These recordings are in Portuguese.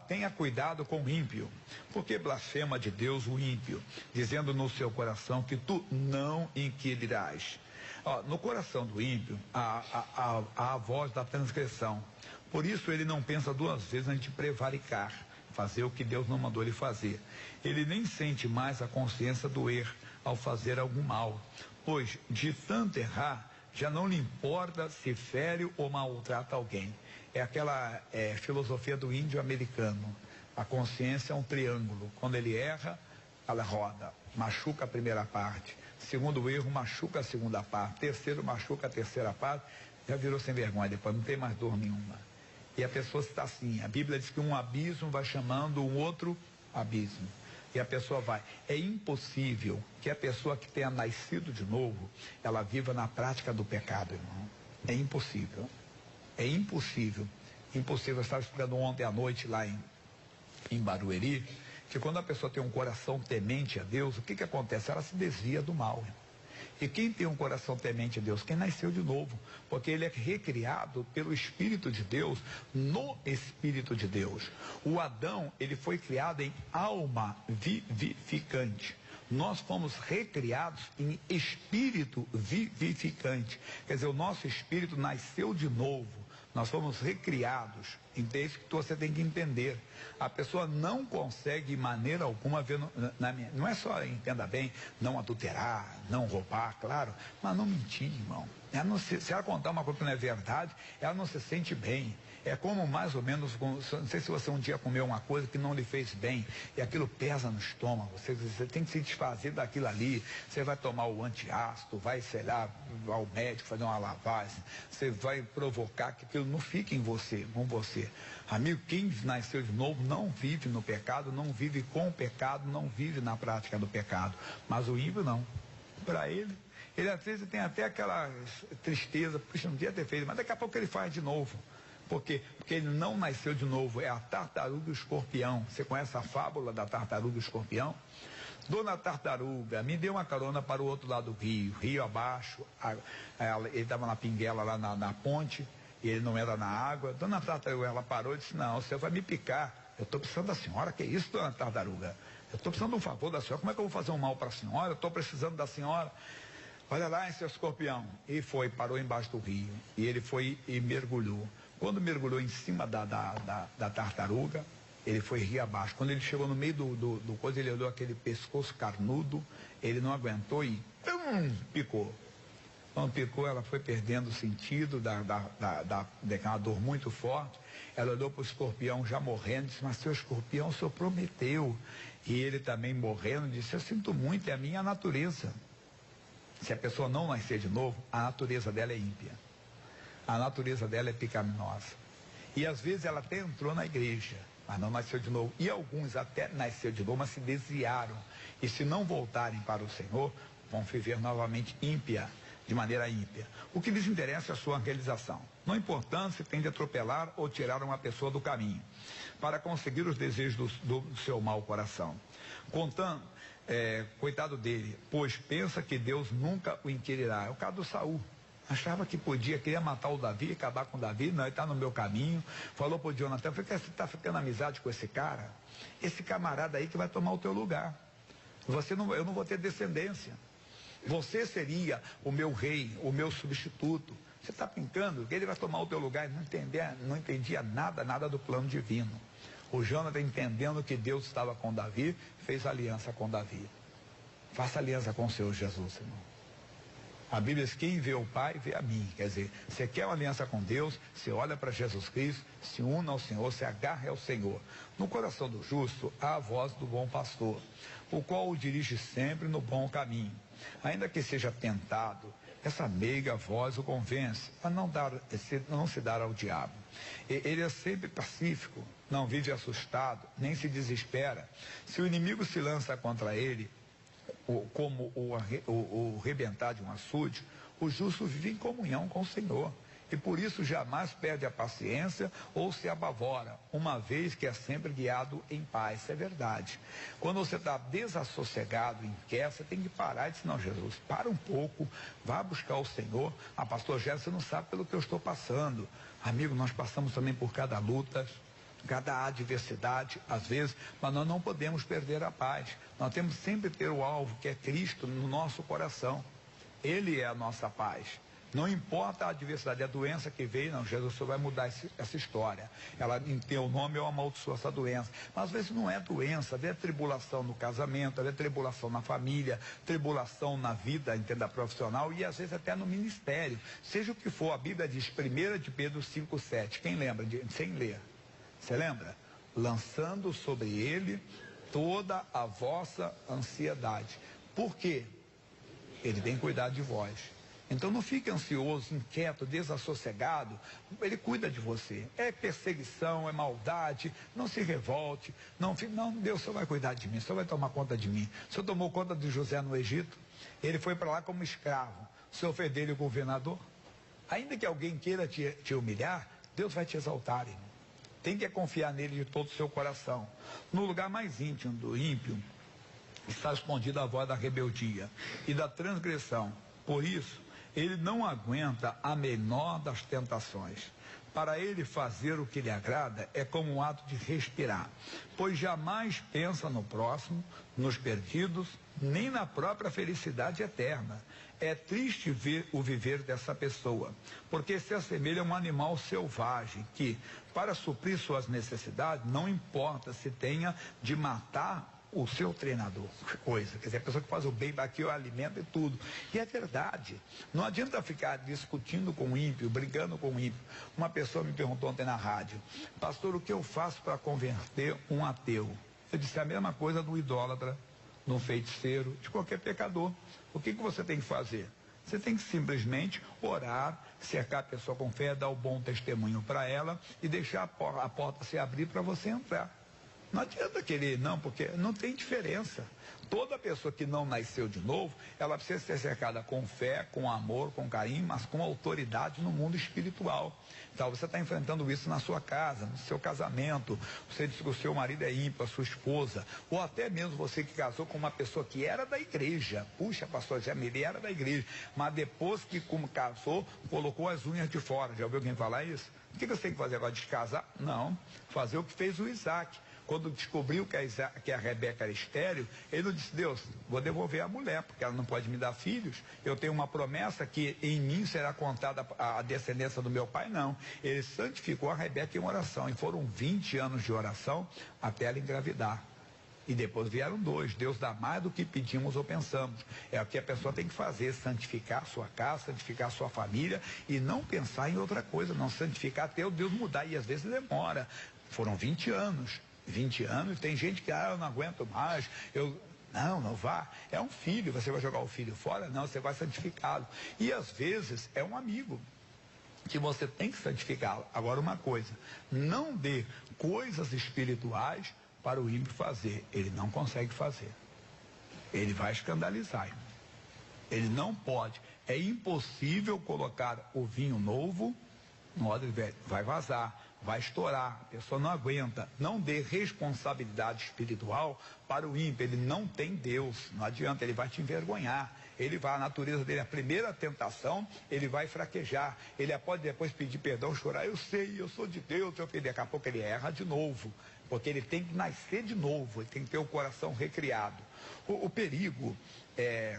Tenha cuidado com o ímpio, porque blasfema de Deus o ímpio, dizendo no seu coração que tu não inquirirás. No coração do ímpio há a voz da transgressão. Por isso ele não pensa duas vezes antes de prevaricar, fazer o que Deus não mandou ele fazer. Ele nem sente mais a consciência doer ao fazer algum mal, pois de tanto errar já não lhe importa se fere ou maltrata alguém. É aquela filosofia do índio americano. A consciência é um triângulo. Quando ele erra, ela roda, machuca a primeira parte. Segundo erro, machuca a segunda parte. Terceiro, machuca a terceira parte. Já virou sem vergonha, depois não tem mais dor nenhuma. E a pessoa está assim. A Bíblia diz que um abismo vai chamando um outro abismo. E a pessoa vai. É impossível que a pessoa que tenha nascido de novo, ela viva na prática do pecado, irmão. É impossível. É impossível. Impossível. Eu estava estudando ontem à noite lá em Barueri, que quando a pessoa tem um coração temente a Deus, o que acontece? Ela se desvia do mal. E quem tem um coração temente a Deus? Quem nasceu de novo, porque ele é recriado pelo Espírito de Deus, no Espírito de Deus. O Adão, ele foi criado em alma vivificante. Nós fomos recriados em espírito vivificante. Quer dizer, o nosso espírito nasceu de novo. Nós fomos recriados. Então é isso que você tem que entender. A pessoa não consegue de maneira alguma ver, não é só, entenda bem, não adulterar, não roubar, claro, mas não mentir, irmão. Se ela contar uma coisa que não é verdade, ela não se sente bem. É como mais ou menos, não sei se você um dia comeu uma coisa que não lhe fez bem, e aquilo pesa no estômago, você tem que se desfazer daquilo ali, você vai tomar o antiácido, vai, sei lá, ao médico fazer uma lavagem, você vai provocar que aquilo não fique em você, com você. Amigo, quem nasceu de novo não vive no pecado, não vive com o pecado, não vive na prática do pecado. Mas o ímpio não. Para ele às vezes tem até aquela tristeza, puxa, não devia ter feito, mas daqui a pouco ele faz de novo. Por quê? Porque ele não nasceu de novo. É a tartaruga e o escorpião. Você conhece a fábula da tartaruga e o escorpião? Dona Tartaruga, me deu uma carona para o outro lado do rio abaixo. Ele estava na pinguela lá na ponte, e ele não era na água. Dona Tartaruga, ela parou e disse: não, você vai me picar. Eu estou precisando da senhora. Que isso, Dona Tartaruga? Eu estou precisando de um favor da senhora. Como é que eu vou fazer um mal para a senhora? Eu estou precisando da senhora. Olha lá, seu escorpião. E parou embaixo do rio. E ele foi e mergulhou. Quando mergulhou em cima da tartaruga, ele foi rio abaixo. Quando ele chegou no meio do coisa, ele olhou aquele pescoço carnudo, ele não aguentou e picou. Quando picou, ela foi perdendo o sentido daquela dor muito forte. Ela olhou para o escorpião já morrendo, disse: mas seu escorpião, o senhor prometeu. E ele também morrendo, disse: eu sinto muito, é a minha natureza. Se a pessoa não nascer de novo, a natureza dela é ímpia. A natureza dela é pecaminosa. E às vezes ela até entrou na igreja, mas não nasceu de novo. E alguns até nasceram de novo, mas se desviaram. E se não voltarem para o Senhor, vão viver novamente ímpia, de maneira ímpia. O que lhes interessa é a sua realização. Não importa se tem de atropelar ou tirar uma pessoa do caminho, para conseguir os desejos do seu mau coração. Coitado dele, pois pensa que Deus nunca o inquirirá. É o caso do Saul. Achava que queria matar o Davi, acabar com o Davi. Não, ele está no meu caminho. Falou para o Jonathan: você está ficando amizade com esse cara? Esse camarada aí que vai tomar o teu lugar. Eu não vou ter descendência. Você seria o meu rei, o meu substituto. Você está brincando que ele vai tomar o teu lugar? Não entendia nada do plano divino. O Jonathan, entendendo que Deus estava com Davi, fez aliança com Davi. Faça aliança com o Senhor Jesus, irmão. A Bíblia diz: quem vê o Pai, vê a mim. Quer dizer, você quer uma aliança com Deus, você olha para Jesus Cristo, se una ao Senhor, se agarra ao Senhor. No coração do justo há a voz do bom pastor, o qual o dirige sempre no bom caminho. Ainda que seja tentado, essa meiga voz o convence a não se dar ao diabo. Ele é sempre pacífico, não vive assustado, nem se desespera. Se o inimigo se lança contra ele, como o rebentar de um açude, o justo vive em comunhão com o Senhor. E por isso jamais perde a paciência ou se apavora, uma vez que é sempre guiado em paz. Isso é verdade. Quando você está desassossegado, inquieto, você tem que parar e dizer: não, Jesus, para um pouco, vá buscar o Senhor. Pastor Gerson, você não sabe pelo que eu estou passando. Amigo, nós passamos também por cada luta. cada adversidade, às vezes, mas nós não podemos perder a paz. Nós temos sempre que ter o alvo, que é Cristo, no nosso coração. Ele é a nossa paz. Não importa a adversidade, a doença que veio, não, Jesus só vai mudar essa história. Ela, em teu nome, eu amaldiçoo essa doença. Mas às vezes não é doença, às vezes é tribulação no casamento, às vezes é tribulação na família, tribulação na vida, entenda, profissional, e às vezes até no ministério. Seja o que for, a Bíblia diz, 1 de Pedro 5,7. Quem lembra? Sem ler. Você lembra? Lançando sobre ele toda a vossa ansiedade. Por quê? Ele tem cuidado de vós. Então não fique ansioso, inquieto, desassossegado. Ele cuida de você. É perseguição, é maldade. Não se revolte. Não, Deus só vai cuidar de mim, só vai tomar conta de mim. O Senhor tomou conta de José no Egito. Ele foi para lá como escravo. O Senhor fez dele o governador. Ainda que alguém queira te humilhar, Deus vai te exaltar, irmão. Tem que confiar nele de todo o seu coração. No lugar mais íntimo do ímpio está escondida a voz da rebeldia e da transgressão. Por isso, ele não aguenta a menor das tentações. Para ele fazer o que lhe agrada é como um ato de respirar, pois jamais pensa no próximo, nos perdidos, nem na própria felicidade eterna. É triste ver o viver dessa pessoa, porque se assemelha a um animal selvagem que, para suprir suas necessidades, não importa se tenha de matar o seu treinador, coisa, quer dizer, a pessoa que faz o bem daqui, o alimento e tudo. E é verdade. Não adianta ficar discutindo com o ímpio, brigando com o ímpio. Uma pessoa me perguntou ontem na rádio: pastor, o que eu faço para converter um ateu? Eu disse a mesma coisa do idólatra, do feiticeiro, de qualquer pecador. O que você tem que fazer? Você tem que simplesmente orar, cercar a pessoa com fé, dar o bom testemunho para ela e deixar a porta se abrir para você entrar. Não adianta querer, não, porque não tem diferença. Toda pessoa que não nasceu de novo, ela precisa ser cercada com fé, com amor, com carinho, mas com autoridade no mundo espiritual. Então, você está enfrentando isso na sua casa, no seu casamento. Você diz que o seu marido é ímpio, a sua esposa, ou até mesmo você que casou com uma pessoa que era da igreja. Puxa, pastor Jamile era da igreja, mas depois que como casou, colocou as unhas de fora. Já ouviu alguém falar isso? O que você tem que fazer agora? Descasar? Não. Fazer o que fez o Isaac. Quando descobriu que a Rebeca era estéril, ele não disse: Deus, vou devolver a mulher, porque ela não pode me dar filhos. Eu tenho uma promessa que em mim será contada a descendência do meu pai. Não. Ele santificou a Rebeca em oração. E foram 20 anos de oração até ela engravidar. E depois vieram 2. Deus dá mais do que pedimos ou pensamos. É o que a pessoa tem que fazer: santificar a sua casa, santificar a sua família e não pensar em outra coisa, não santificar até o Deus mudar. E às vezes demora. Foram 20 anos. 20 anos, tem gente que, eu não aguento mais, não vá, é um filho, você vai jogar o filho fora? Não, você vai santificá-lo. E às vezes é um amigo que você tem que santificá-lo. Agora uma coisa, não dê coisas espirituais para o ímpio fazer, ele não consegue fazer. Ele vai escandalizar, irmão. Ele não pode, é impossível colocar o vinho novo no odre velho, vai vazar, vai estourar, a pessoa não aguenta. Não dê responsabilidade espiritual para o ímpio, ele não tem Deus, não adianta, ele vai te envergonhar, ele vai, a natureza dele, a primeira tentação, ele vai fraquejar, ele pode depois pedir perdão, chorar: eu sei, eu sou de Deus, eu daqui a pouco ele erra de novo, porque ele tem que nascer de novo, ele tem que ter o coração recriado. O perigo é,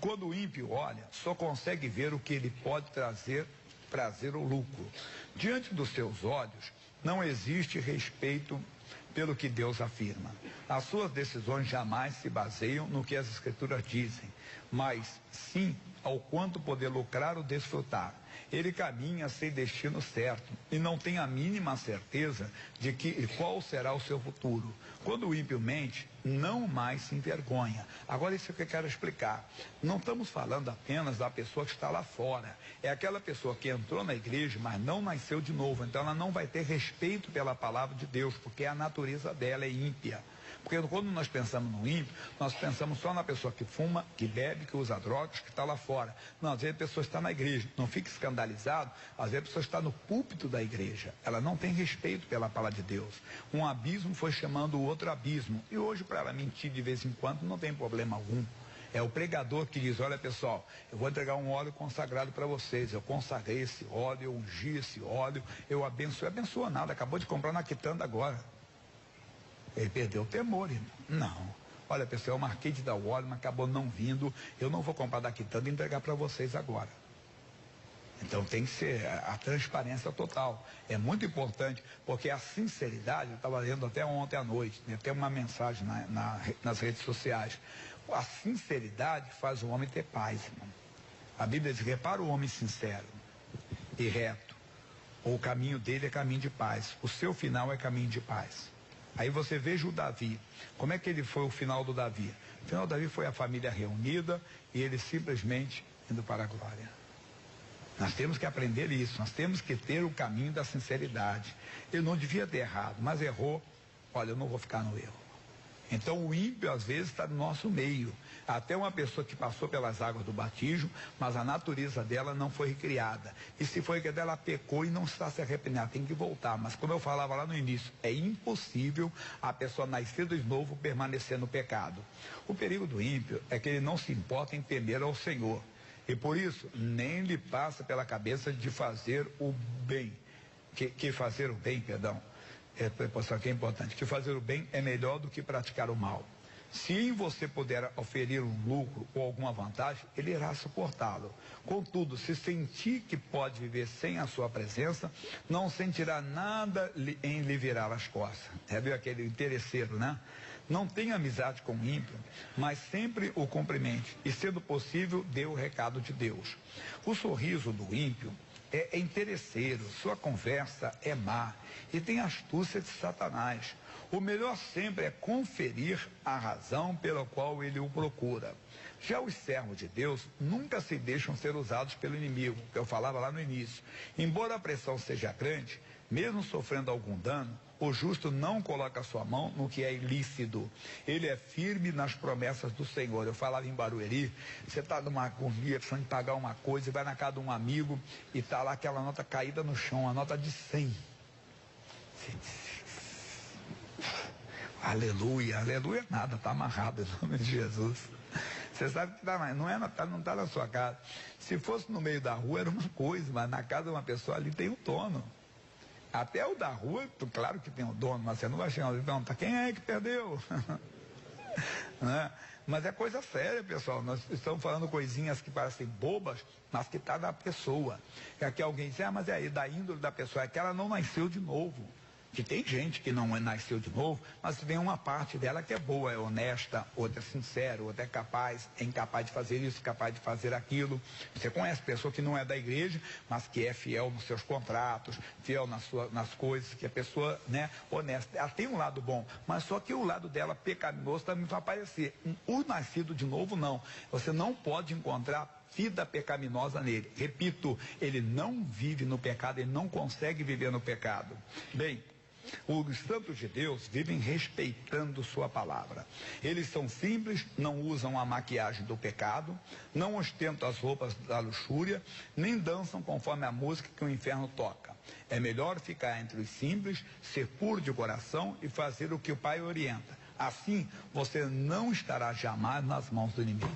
quando o ímpio olha, só consegue ver o que ele pode trazer prazer ou lucro. Diante dos seus olhos, não existe respeito pelo que Deus afirma. As suas decisões jamais se baseiam no que as Escrituras dizem, mas sim ao quanto poder lucrar ou desfrutar. Ele caminha sem destino certo e não tem a mínima certeza de qual será o seu futuro. Quando o ímpio mente, não mais se envergonha. Agora, isso é o que eu quero explicar. Não estamos falando apenas da pessoa que está lá fora. É aquela pessoa que entrou na igreja, mas não nasceu de novo. Então, ela não vai ter respeito pela palavra de Deus, porque a natureza dela é ímpia. Porque quando nós pensamos no ímpio, nós pensamos só na pessoa que fuma, que bebe, que usa drogas, que está lá fora. Não, às vezes a pessoa está na igreja, não fique escandalizado, às vezes a pessoa está no púlpito da igreja, ela não tem respeito pela palavra de Deus. Um abismo foi chamando o outro abismo, e hoje para ela mentir de vez em quando não tem problema algum. É o pregador que diz, olha pessoal, eu vou entregar um óleo consagrado para vocês, eu consagrei esse óleo, eu ungi esse óleo, eu abençoe. Abençoa nada, acabou de comprar na quitanda agora. Ele perdeu o temor, irmão. Não. Olha pessoal, eu marquei de dar o óleo, mas acabou não vindo, eu não vou comprar da quitanda e entregar para vocês agora. Então tem que ser a transparência total. É muito importante, porque a sinceridade, eu estava lendo até ontem à noite, né, tem uma mensagem nas redes sociais. A sinceridade faz o homem ter paz, irmão. A Bíblia diz, repara o homem sincero e reto. O caminho dele é caminho de paz. O seu final é caminho de paz. Aí você veja o Davi. Como é que ele foi o final do Davi? O final do Davi foi a família reunida e ele simplesmente indo para a glória. Nós temos que aprender isso, nós temos que ter o caminho da sinceridade. Ele não devia ter errado, mas errou. Olha, eu não vou ficar no erro. Então o ímpio às vezes está no nosso meio. Até uma pessoa que passou pelas águas do batismo, mas a natureza dela não foi recriada. E se foi recriada, ela pecou e não está se arrependendo, tem que voltar. Mas como eu falava lá no início, é impossível a pessoa nascer de novo permanecer no pecado. O perigo do ímpio é que ele não se importa em temer ao Senhor. E por isso, nem lhe passa pela cabeça de fazer o bem. Que fazer o bem, perdão, que é importante, que fazer o bem é melhor do que praticar o mal. Se você puder oferir um lucro ou alguma vantagem, ele irá suportá-lo. Contudo, se sentir que pode viver sem a sua presença, não sentirá nada em lhe virar as costas. Viu aquele interesseiro, né? Não tenha amizade com o ímpio, mas sempre o cumprimente. E, sendo possível, dê o recado de Deus. O sorriso do ímpio é interesseiro, sua conversa é má e tem astúcia de Satanás. O melhor sempre é conferir a razão pela qual ele o procura. Já os servos de Deus nunca se deixam ser usados pelo inimigo, que eu falava lá no início. Embora a pressão seja grande, mesmo sofrendo algum dano, o justo não coloca sua mão no que é ilícito. Ele é firme nas promessas do Senhor. Eu falava em Barueri, você está numa agonia, precisando de pagar uma coisa, vai na casa de um amigo e está lá aquela nota caída no chão, a nota de 100. Aleluia, aleluia nada, está amarrado em nome de Jesus. Você sabe que não está na sua casa. Se fosse no meio da rua era uma coisa, mas na casa de uma pessoa ali tem um dono. Até o da rua, claro que tem um dono, mas você não vai chegar e perguntar quem é que perdeu. Né? Mas é coisa séria, pessoal. Nós estamos falando coisinhas que parecem bobas, mas que está na pessoa. É que alguém diz, mas é aí da índole da pessoa, é que ela não nasceu de novo. Que tem gente que não nasceu de novo, mas tem uma parte dela que é boa, é honesta, outra é sincera, outra é capaz, é incapaz de fazer isso, capaz de fazer aquilo. Você conhece pessoa que não é da igreja, mas que é fiel nos seus contratos, fiel nas coisas, que é pessoa, né, honesta. Ela tem um lado bom, mas só que o lado dela pecaminoso também vai aparecer. O nascido de novo, não. Você não pode encontrar vida pecaminosa nele. Repito, ele não vive no pecado, ele não consegue viver no pecado. Bem, os santos de Deus vivem respeitando sua palavra. Eles são simples, não usam a maquiagem do pecado, não ostentam as roupas da luxúria, nem dançam conforme a música que o inferno toca. É melhor ficar entre os simples, ser puro de coração e fazer o que o Pai orienta. Assim, você não estará jamais nas mãos do inimigo.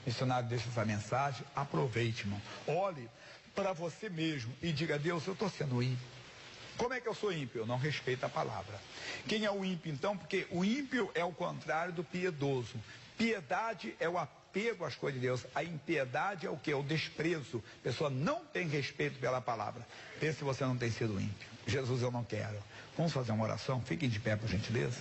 Missionário, deixa essa mensagem, aproveite, irmão. Olhe para você mesmo e diga a Deus, eu estou sendo ímpio. Como é que eu sou ímpio? Eu não respeito a palavra. Quem é o ímpio, então? Porque o ímpio é o contrário do piedoso. Piedade é o apego às coisas de Deus. A impiedade é o quê? O desprezo. A pessoa não tem respeito pela palavra. Pense se você não tem sido ímpio. Jesus, eu não quero. Vamos fazer uma oração? Fiquem de pé, por gentileza.